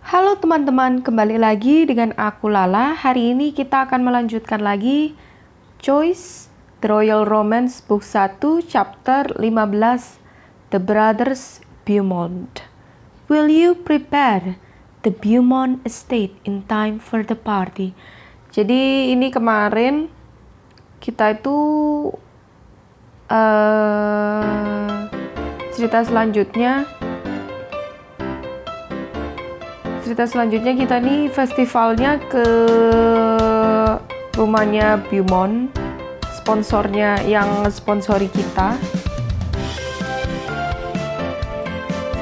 Halo teman-teman, kembali lagi dengan aku Lala. Hari ini kita akan melanjutkan lagi Choice The Royal Romance Book 1 Chapter 15 The Brothers Beaumont. Will you prepare the Beaumont estate in time for the party? Jadi ini kemarin kita itu cerita selanjutnya kita nih festivalnya ke rumahnya Beaumont, sponsornya yang sponsori kita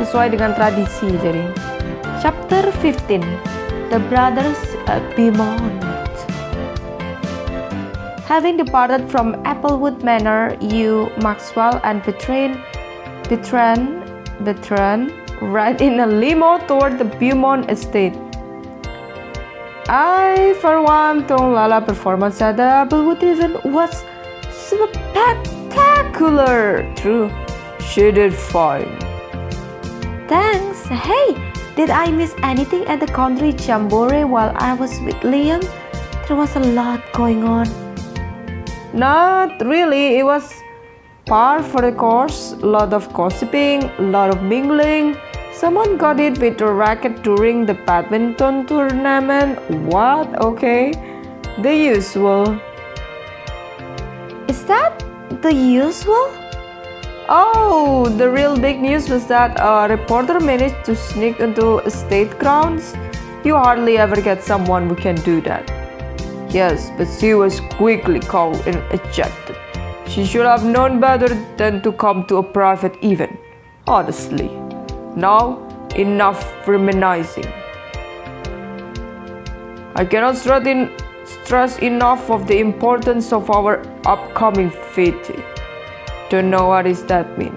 sesuai dengan tradisi. Jadi chapter 15 The Brothers Beaumont. Having departed from Applewood Manor, you, Maxwell, and Bertrand ride in a limo toward the Beaumont estate. I, for one, thought Lala's performance at the Applewood event was spectacular. True, she did fine. Thanks. Hey, did I miss anything at the country jamboree while I was with Liam? There was a lot going on. Not really. It was par for the course, a lot of gossiping, a lot of mingling. Someone got it with a racket during the badminton tournament. What? Okay. The usual. Is that the usual? Oh, the real big news was that a reporter managed to sneak into state grounds. You hardly ever get someone who can do that. Yes, but she was quickly caught and ejected. She should have known better than to come to a private event, honestly. Now, enough reminiscing. I cannot stress enough of the importance of our upcoming fete. Don't know what does that mean.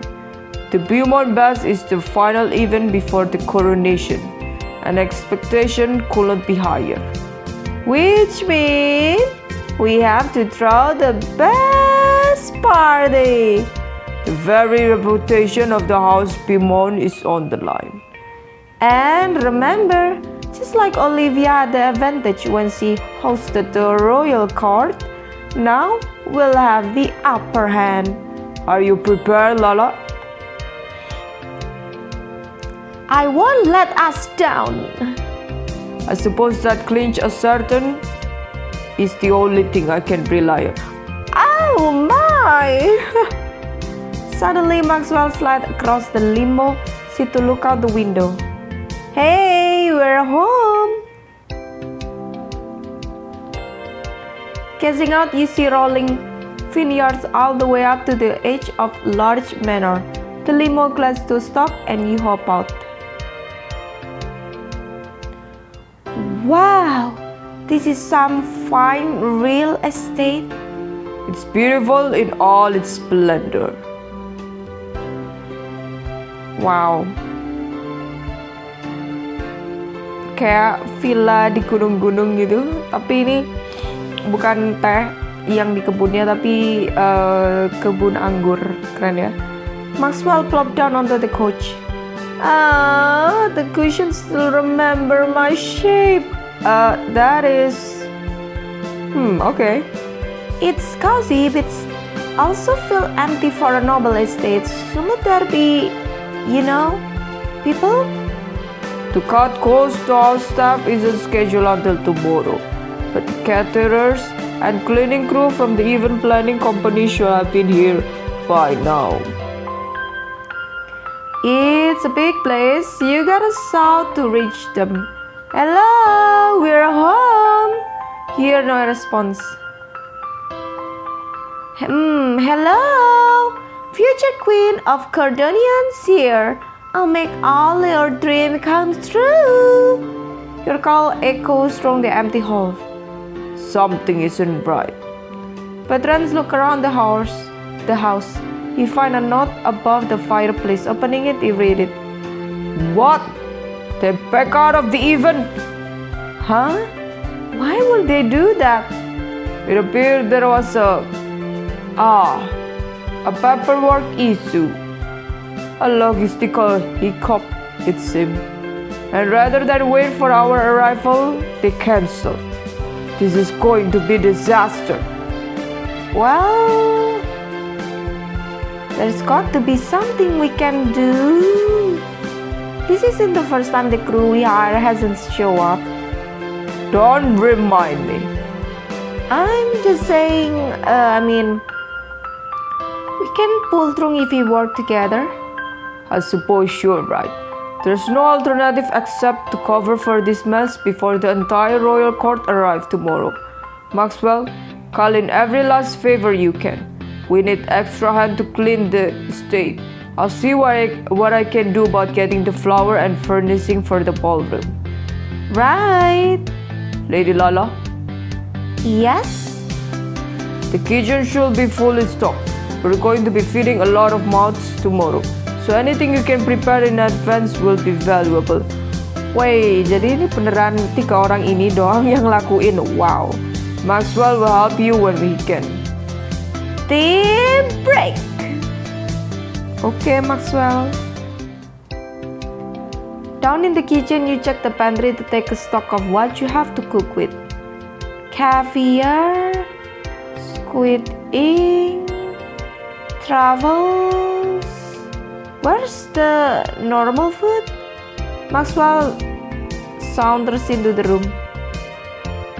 The Beaumont Bash is the final event before the coronation, and expectation couldn't be higher. Which means we have to throw the best party. The very reputation of the house Beaumont is on the line. And remember, just like Olivia had the advantage when she hosted the royal court, now we'll have the upper hand. Are you prepared, Lala? I won't let us down. I suppose that clinch a certain is the only thing I can rely on. Oh my! Suddenly, Maxwell slid across the limo seat to look out the window. Hey, we're home! Gazing out, you see rolling vineyards all the way up to the edge of large manor. The limo glides to a stop and you hop out. Wow! This is some fine real estate. It's beautiful in all its splendor. Wow. Kayak villa di gunung-gunung gitu. Tapi ini bukan teh yang di kebunnya, tapi kebun anggur. Keren ya. Maxwell plopped down onto the couch. Ah, the cushion still remember my shape. That is... okay. It's cozy, but also feel empty for a noble estate. Shouldn't there be, people? To cut costs to our staff isn't scheduled until tomorrow. But the caterers and cleaning crew from the event planning company should have been here by now. It's a big place. You gotta shout to reach them. Hello, we're home. Hear no response. Hello, future queen of Cordonians here. I'll make all your dreams come true. Your call echoes from the empty hall. Something isn't right. Veterans look around the house. He find a note above the fireplace. Opening it, he read it. What? They back out of the event? Huh? Why would they do that? It appeared there was a paperwork issue. A logistical hiccup, it seemed. And rather than wait for our arrival, they cancel. This is going to be a disaster. Well, there's got to be something we can do. This isn't the first time the crew we hire hasn't shown up. Don't remind me. I'm just saying, we can pull through if we work together. I suppose you're right. There's no alternative except to cover for this mess before the entire royal court arrives tomorrow. Maxwell, call in every last favor you can. We need extra hand to clean the estate. I'll see what I can do about getting the flower and furnishing for the ballroom. Right. Lady Lala? Yes? The kitchen should be fully stocked. We're going to be feeding a lot of mouths tomorrow. So anything you can prepare in advance will be valuable. Wait, jadi ini beneran 3 orang ini doang yang lakuin. Wow. Maxwell will help you when we can. Team break. Okay, Maxwell. Down in the kitchen, you check the pantry to take a stock of what you have to cook with. Caviar, squid ink, truffles. Where's the normal food? Maxwell saunters into the room.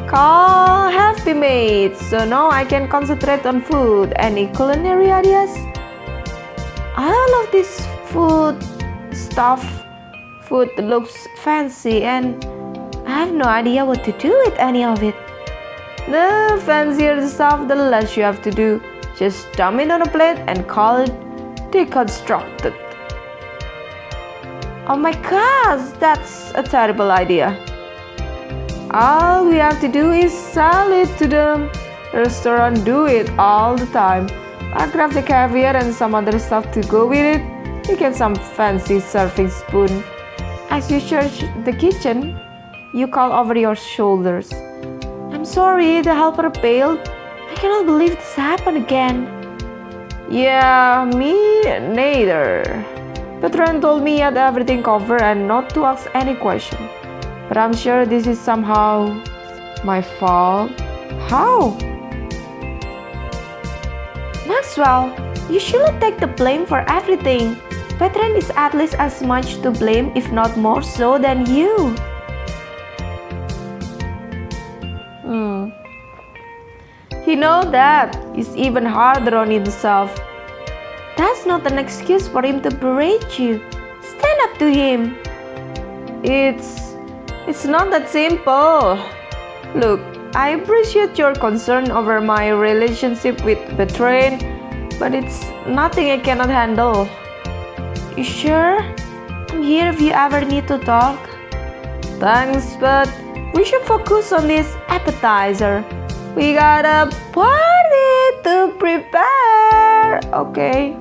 Call have been made, so now I can concentrate on food. Any culinary ideas? I love this food stuff. Food looks fancy and I have no idea what to do with any of it. The fancier the stuff, the less you have to do. Just dump it on a plate and call it deconstructed. Oh my gosh, that's a terrible idea. All we have to do is sell it to them. The restaurant do it all the time. I grab the caviar and some other stuff to go with it. You get some fancy serving spoon. As you search the kitchen, you call over your shoulders. I'm sorry, the helper bailed. I cannot believe this happened again. Yeah, me neither. Patron told me he had everything covered and not to ask any question. But I'm sure this is somehow my fault. How? Maxwell, you shouldn't take the blame for everything. Patron is at least as much to blame, if not more so, than you. He knows that. He's even harder on himself. That's not an excuse for him to berate you. Stand up to him. It's not that simple. Look, I appreciate your concern over my relationship with Bertrand, but it's nothing I cannot handle. You sure? I'm here if you ever need to talk. Thanks, but we should focus on this appetizer. We got a party to prepare. Okay.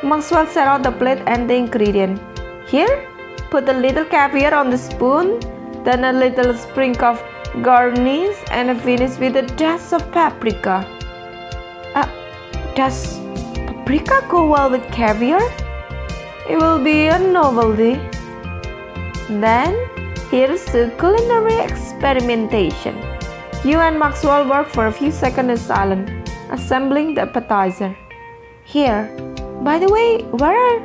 Maxwell set out the plate and the ingredient. Here, put a little caviar on the spoon, then a little sprinkle of garnish, and finish with a dash of paprika. Does paprika go well with caviar? It will be a novelty. Then, here's the culinary experimentation. You and Maxwell work for a few seconds in silence, assembling the appetizer. Here, by the way, where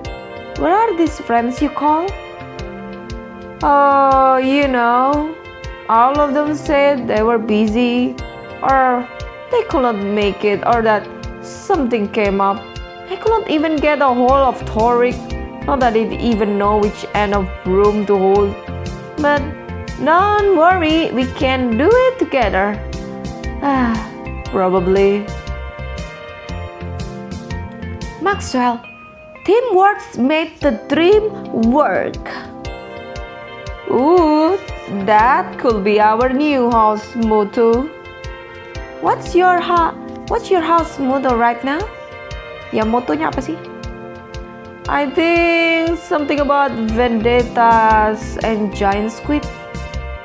are these friends you call? Oh, all of them said they were busy, or they couldn't make it, or that something came up. I couldn't even get a hold of Toric, not that he'd even know which end of room to hold. But don't worry, we can do it together. Probably. Maxwell, teamwork made the dream work. Ooh, that could be our new house motto. What's your house motto right now? Ya motonya apa sih? I think something about vendettas and giant squid.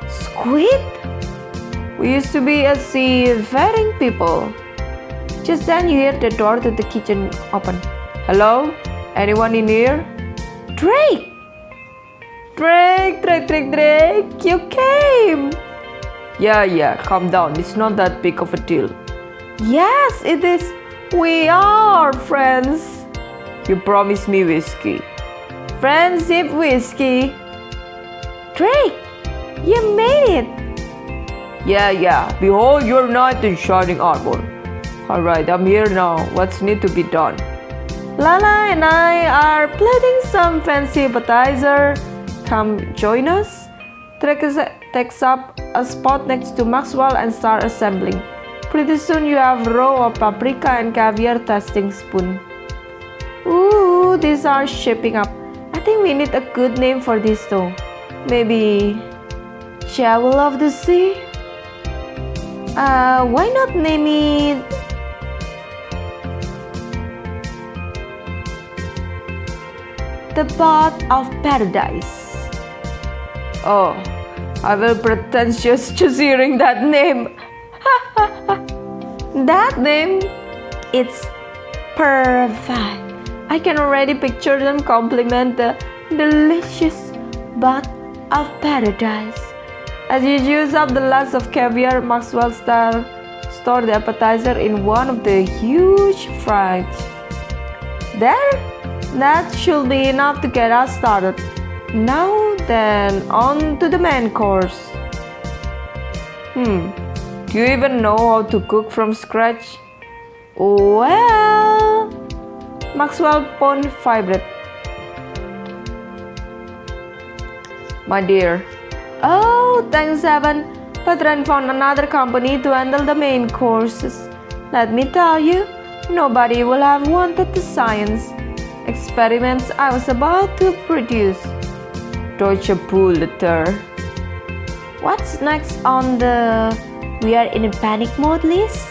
Squid? We used to be a seafaring people. Just then you hear the door to the kitchen open. Hello? Anyone in here? Drake! Drake, you came! Yeah, calm down. It's not that big of a deal. Yes, it is. We are friends. You promised me whiskey. Friendship whiskey. Drake, you made it. Yeah. Behold your knight in shining armor. Alright, I'm here now. What's need to be done? Lala and I are plating some fancy appetizer. Come join us. Drake takes up a spot next to Maxwell and start assembling. Pretty soon you have a row of paprika and caviar tasting spoon. Ooh, these are shaping up. I think we need a good name for this though. Maybe Jewel of the Sea? Why not name it The Pot of Paradise? Oh, I will pretentious just hearing that name. That name? It's perfect. I can already picture them compliment the delicious Pot of Paradise. As you use up the last of caviar, Maxwell store the appetizer in one of the huge fridge. There, that should be enough to get us started. Now then, on to the main course. Do you even know how to cook from scratch? Well, Maxwell phone vibrate. My dear. Oh, thanks heaven. Patron found another company to handle the main courses. Let me tell you, nobody will have wanted the science experiments I was about to produce. Deutsche Bullter. What's next on the we are in a panic mode list?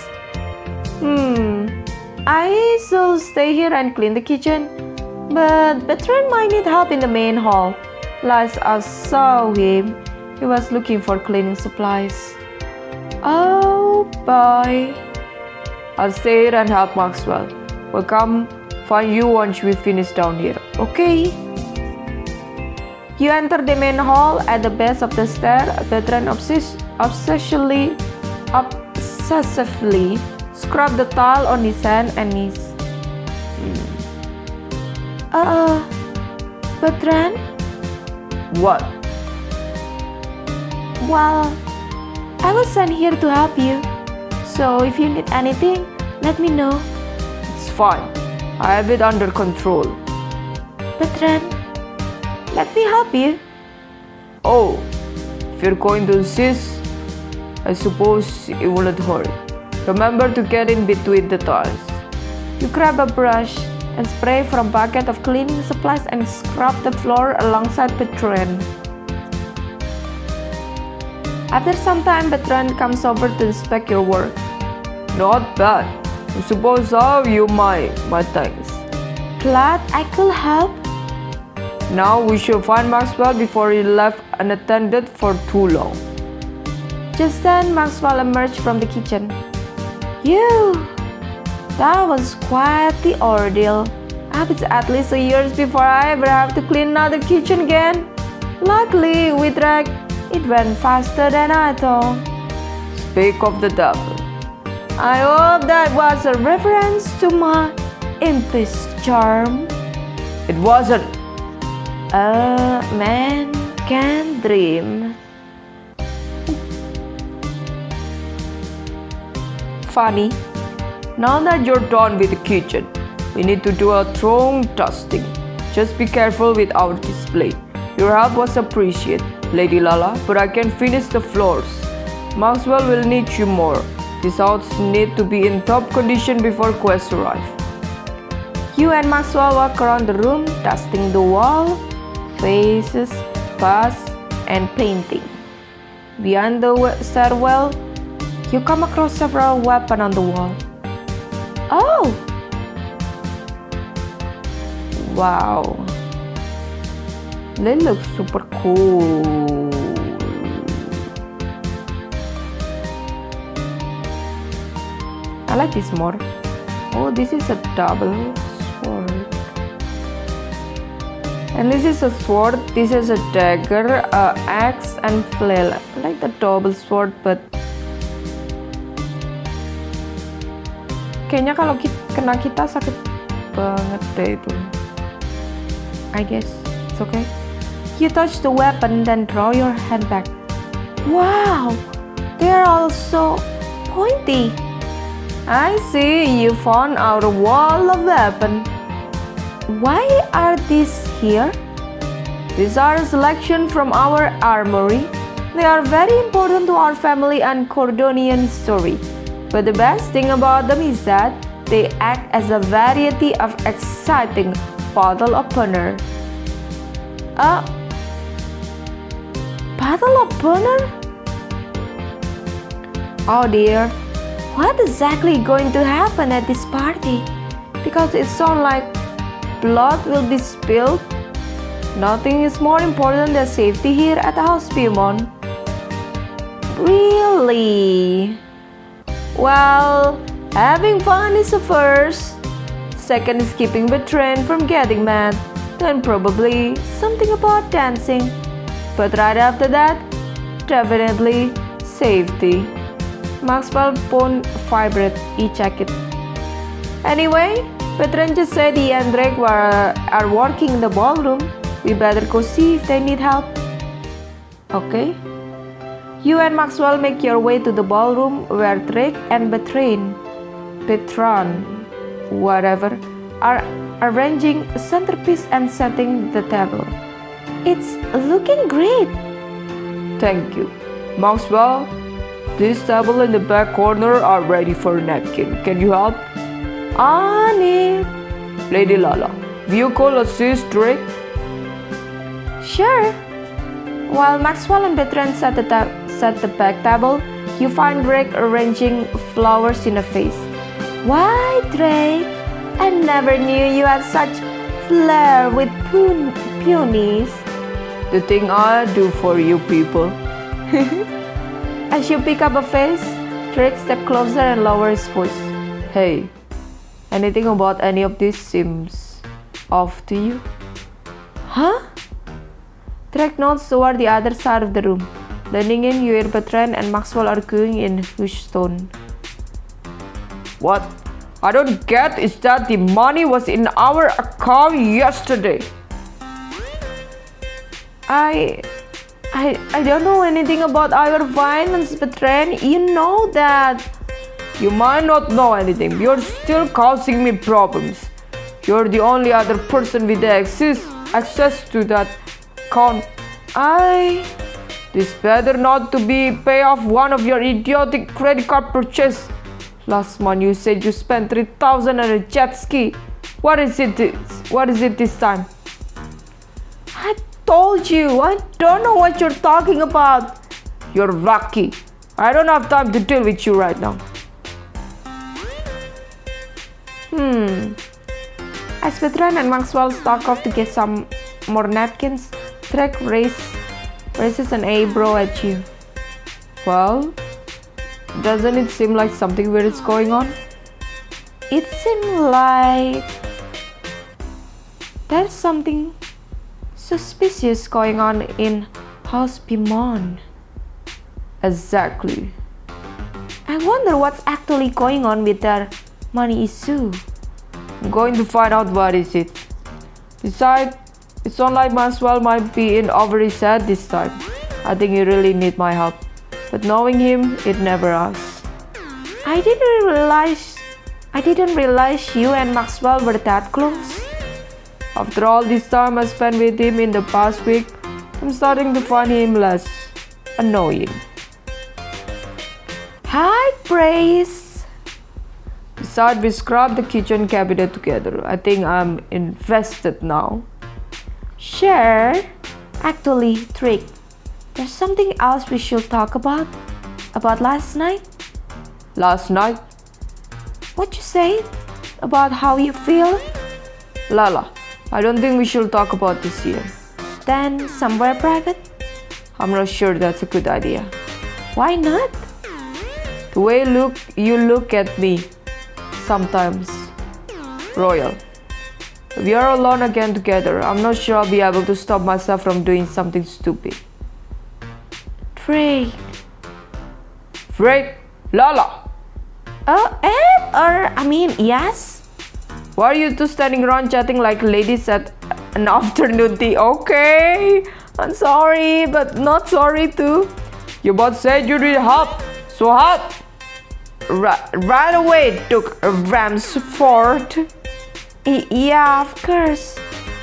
I shall stay here and clean the kitchen, but Bertrand might need help in the main hall. Last I saw him, he was looking for cleaning supplies. Oh boy. I'll stay here and help Maxwell. We'll come find you once we finish down here, okay? You enter the main hall. At the base of the stair, Bertrand obsessively scrubbed the tile on his hand and knees. Bertrand? What? Well, I was sent here to help you. So if you need anything, let me know. It's fine. I have it under control. Bertrand, let me help you. Oh, if you're going to insist, I suppose it wouldn't hurt. Remember to get in between the tiles. You grab a brush and spray from a bucket of cleaning supplies and scrub the floor alongside Bertrand. After some time, Bertrand comes over to inspect your work. Not bad. I suppose I owe you my thanks. Glad I could help. Now we should find Maxwell before he left unattended for too long. Just then, Maxwell emerged from the kitchen. That was quite the ordeal. It's at least a year before I ever have to clean another kitchen again. Luckily, with Drake, it went faster than I thought. Speak of the devil. I hope that was a reference to my impish charm. It wasn't. A man can dream. Funny. Now that you're done with the kitchen, we need to do a thorough dusting. Just be careful with our display. Your help was appreciated, Lady Lala, but I can finish the floors. Maxwell will need you more. These house need to be in top condition before guests arrive. You and Maxwell walk around the room, dusting the wall, faces, vase, and painting. Behind the stairwell, you come across several weapons on the wall. Oh! Wow. They look super cool. I like this more. Oh, this is a double sword. And this is a sword, this is a dagger, a axe and flail. I like the double sword, but kayaknya kalau kena kita sakit banget deh itu. I guess it's okay. You touch the weapon, then draw your hand back. Wow, they are all so pointy. I see, you found our wall of weapon. Why are these here? These are a selection from our armory. They are very important to our family and Cordonian story. But the best thing about them is that they act as a variety of exciting battle opener. A battle opener? Oh dear, what exactly going to happen at this party? Because it sounds like blood will be spilled. Nothing is more important than safety here at the house Beaumont. Really? Well, having fun is a first. Second is keeping the trend from getting mad. Then probably something about dancing. But right after that, definitely safety. Maxwell phone vibrate, check it. Anyway, Bertrand just said he and Drake are working in the ballroom. We better go see if they need help. Okay. You and Maxwell make your way to the ballroom where Drake and Bertrand, whatever, are arranging a centerpiece and setting the table. It's looking great. Thank you. Maxwell, this table in the back corner are ready for a napkin. Can you help? On it. Lady Lala, will you call assist Drake? Sure. While Maxwell and Bertrand set the back table, you find Drake arranging flowers in a vase. Why, Drake? I never knew you had such flair with peonies. The thing I do for you people. As you pick up a vase, Drake steps closer and lowers his voice. Hey, anything about any of this seems off to you? Huh? Drake nods toward the other side of the room. Leaning in, you hear Bertrand and Maxwell arguing in hushed tone. What I don't get is that the money was in our account yesterday. I don't know anything about our finance, Bertrand. You know that. You might not know anything. You're still causing me problems. You're the only other person with access to that account. This better not to be pay off one of your idiotic credit card purchase. Last month you said you spent 3,000 on a jet ski. What is it this time? I told you, I don't know what you're talking about. You're lucky. I don't have time to deal with you right now. As Bertrand and Maxwell stalk off to get some more napkins, Drake raises an eyebrow at you. Well, doesn't it seem like something weird is going on? It seems like there's something suspicious going on in House Beaumont. Exactly. I wonder what's actually going on with their money issue. I'm going to find out what is it. Besides, it's not like Maxwell might be in over his head this time. I think he really need my help. But knowing him, it never asks. I didn't realize you and Maxwell were that close. After all this time I spent with him in the past week, I'm starting to find him less annoying. Hi, Praise. Besides, we scrubbed the kitchen cabinet together. I think I'm invested now. Sure. Actually, Drake, there's something else we should talk about. About last night? Last night? What you say? About how you feel? Lala, I don't think we should talk about this here. Then somewhere private? I'm not sure that's a good idea. Why not? The way you look at me, sometimes royal. We are alone again together. I'm not sure I'll be able to stop myself from doing something stupid. Drake. Drake, Lala, Yes? why are you two standing around chatting like ladies at an afternoon tea? Okay, I'm sorry, but not sorry too. You both said you need help, so help. Right away took Ramsford. Yeah, of course.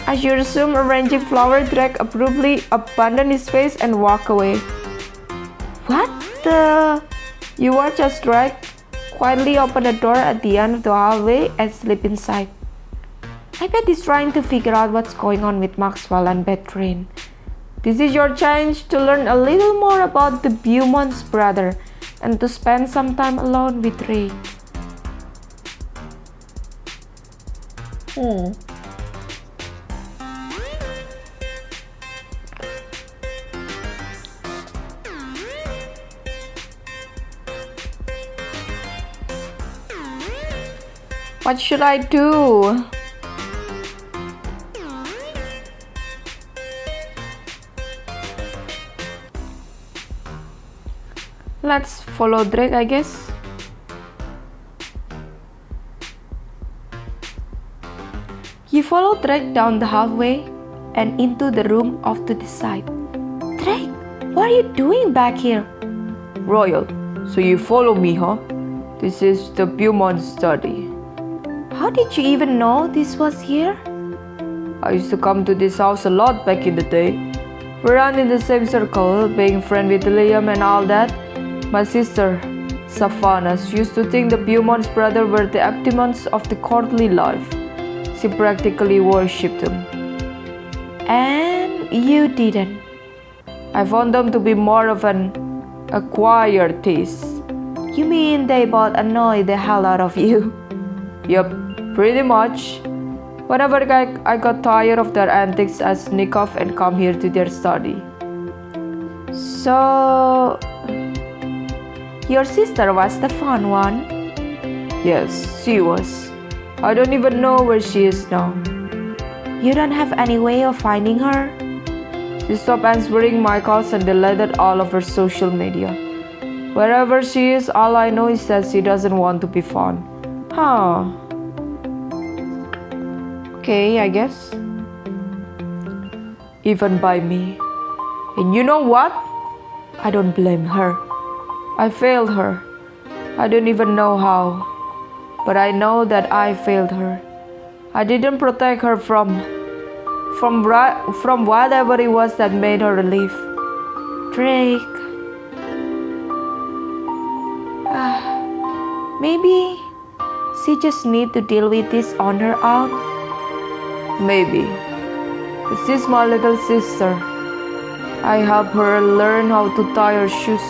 As you resume arranging flower, Drake abruptly abandoned his face and walked away. What the? You watch as Drake quietly open the door at the end of the hallway and slip inside. I bet he's trying to figure out what's going on with Maxwell and Bertrand. This is your chance to learn a little more about the Beaumont's brother and to spend some time alone with Drake. What should I do? Let's follow Drake, I guess. You follow Drake down the hallway and into the room off to the side. Drake, what are you doing back here? Royal, so you follow me, huh? This is the Beaumont study. How did you even know this was here? I used to come to this house a lot back in the day. We ran in the same circle, being friends with Liam and all that. My sister, Savannah, used to think the Beaumont's brother were the epitomes of the courtly life. She practically worshipped them. And you didn't. I found them to be more of an acquired taste. You mean they both annoy the hell out of you? Yup, pretty much. Whenever I got tired of their antics, I sneak off and come here to their study. So, your sister was the fun one? Yes, she was. I don't even know where she is now. You don't have any way of finding her? She stopped answering my calls and deleted all of her social media. Wherever she is, all I know is that she doesn't want to be found. Huh. Okay, I guess. Even by me. And you know what? I don't blame her. I failed her. I don't even know how. But I know that I failed her. I didn't protect her from whatever it was that made her leave. Drake. Maybe she just need to deal with this on her own. Maybe. But she's my little sister. I helped her learn how to tie her shoes.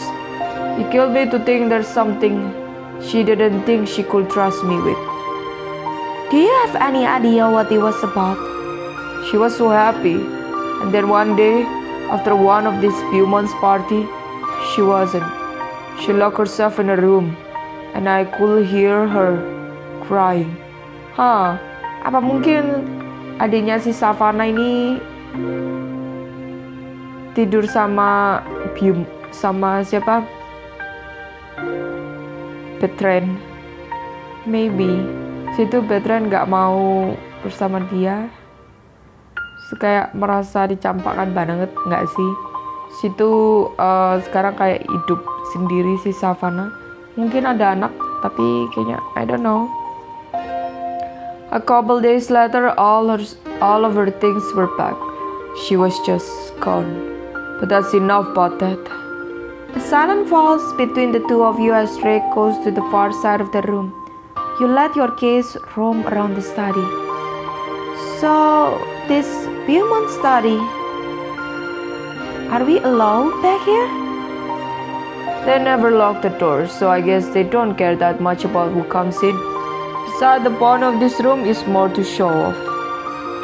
It killed me to think there's something she didn't think she could trust me with. Do you have any idea what it was about? She was so happy. And then one day, after one of these Beaumont's party, she wasn't. She locked herself in a room. And I could hear her crying. Apa mungkin adiknya si Savannah ini tidur sama siapa? Bertrand. Maybe. Situ Bertrand gak mau bersama dia. Kayak merasa dicampakkan banget gak sih? Situ sekarang kayak hidup sendiri si Savannah. Mungkin ada anak, tapi kayaknya I don't know. A couple days later, all of her things were back. She was just gone. But that's enough about that. A silence falls between the two of you as Drake goes to the far side of the room. You let your gaze roam around the study. So, this Beaumont study. Are we allowed back here? They never lock the doors, so I guess they don't care that much about who comes in. Besides, the point of this room is more to show off.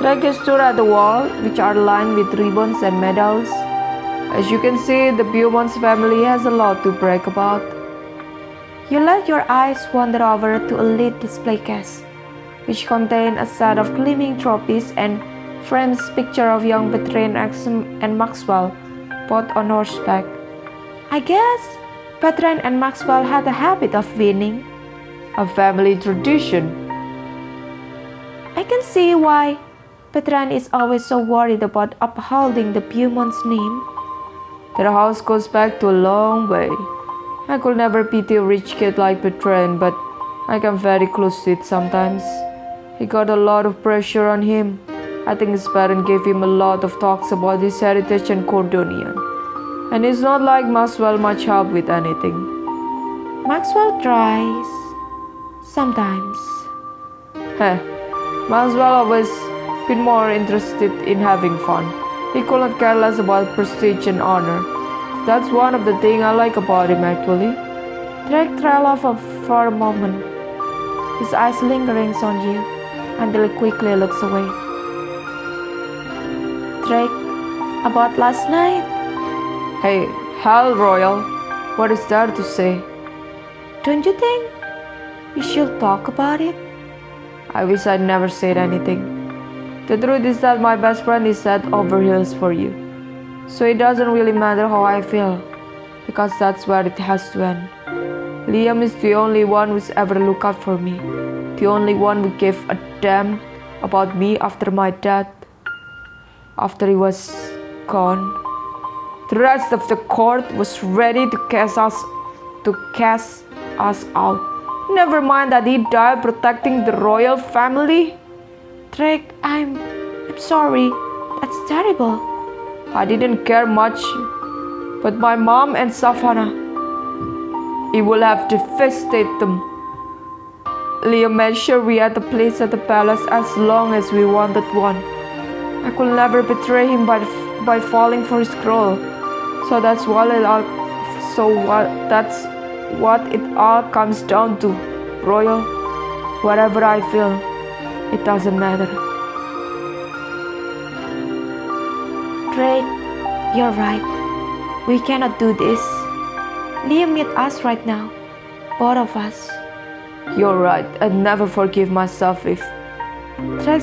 Drake stood at the wall, which are lined with ribbons and medals. As you can see, the Beaumont's family has a lot to brag about. You let your eyes wander over to a lit display case. which contained a set of gleaming trophies and frames picture of young Bertrand and Maxwell, both on horseback. I guess Bertrand and Maxwell had a habit of winning. A family tradition. I can see why Bertrand is always so worried about upholding the Beaumont's name. Their house goes back to a long way. I could never pity a rich kid like Bertrand, but I come very close to it sometimes. He got a lot of pressure on him. I think his parents gave him a lot of talks about his heritage and Cordonian. And it's not like Maxwell much help with anything. Maxwell tries. Sometimes. Heh, Maxwell always been more interested in having fun. He couldn't care less about prestige and honor. That's one of the things I like about him actually. Drake trailed off for a moment, his eyes lingering on you, until he quickly looks away. Drake, about last night? Hey, Hal Royal, what is there to say? Don't you think we should talk about it? I wish I'd never said anything. The truth is that my best friend is head over heels for you. So it doesn't really matter how I feel, because that's where it has to end. Liam is the only one who's ever looked out for me, the only one who gave a damn about me after my dad, after he was gone. The rest of the court was ready to cast us out. Never mind that he died protecting the royal family. Drake, I'm sorry. That's terrible. I didn't care much, but my mom and Savannah, he will have devastated them. Liam made sure we had a place at the palace as long as we wanted one. I could never betray him by falling for his scroll. So that's what it all comes down to, Royal. Whatever I feel, it doesn't matter. Drake, you're right. We cannot do this. Liam needs us right now. Both of us. You're right. I'd never forgive myself if... Drake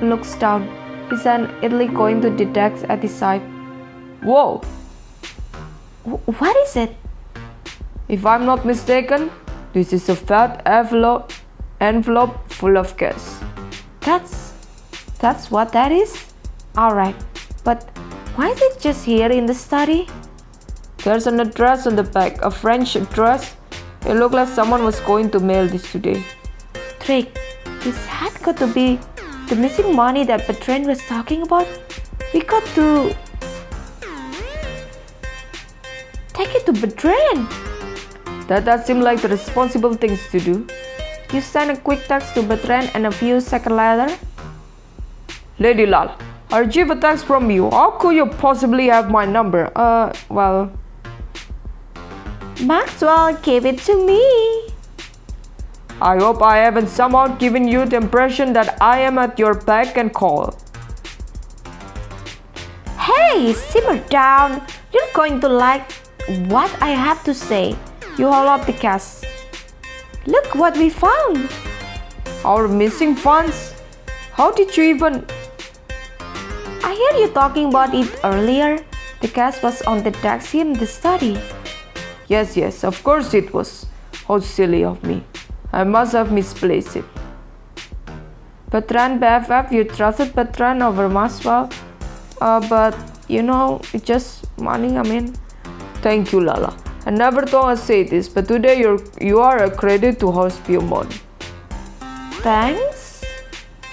looks down. His hand idly going to the desk at his side. Whoa! What is it? If I'm not mistaken, this is a fat envelope full of cash. That's what that is? Alright, but why is it just here in the study? There's an address on the back, a French address. It looked like someone was going to mail this today. Drake, this had got to be the missing money that Bertrand was talking about. We got to take it to Bertrand. That does seem like the responsible things to do. You send a quick text to Bertrand and a few seconds later. Lady Lal, I received a text from you. How could you possibly have my number? Well... Maxwell gave it to me. I hope I haven't somehow given you the impression that I am at your beck and call. Hey, simmer down. You're going to like what I have to say. You hold up the cash. Look what we found. Our missing funds? How did you even... I heard you talking about it earlier. The cash was on the desk here in the study. Yes, of course it was. How silly of me. I must have misplaced it. Bertrand BFF, you trusted Bertrand over Maxwell? But, it's just money, Thank you, Lala. I never thought I'd say this, but today you are a credit to House Beaumont. Thanks?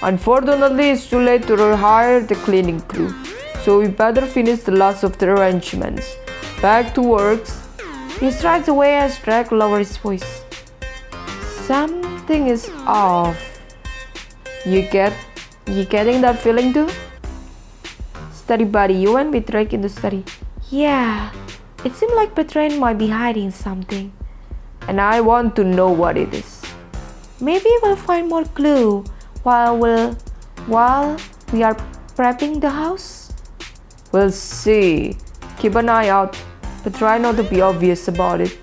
Unfortunately, it's too late to rehire the cleaning crew, so we better finish the last of the arrangements. Back to works. He strikes away as Drake lowers his voice. Something is off. You getting that feeling too? Study buddy, you went with Drake in the study. Yeah, it seemed like Bertrand might be hiding something. And I want to know what it is. Maybe we'll find more clue while we are prepping the house. We'll see. Keep an eye out, but try not to be obvious about it.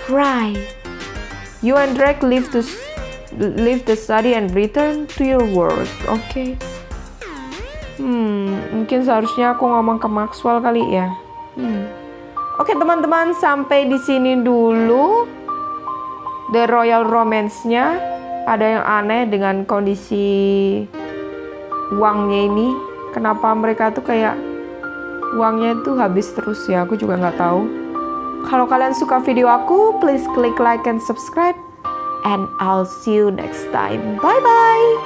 Right. You and Drake leave to leave the study and return to your work. Oke. Mungkin seharusnya aku ngomong ke Maxwell kali ya. Oke, teman-teman, sampai di sini dulu The Royal Romance-nya. Ada yang aneh dengan kondisi uangnya ini. Kenapa mereka tuh kayak uangnya tuh habis terus ya? Aku juga nggak tahu. Kalau kalian suka video aku, please klik like and subscribe. And I'll see you next time. Bye-bye.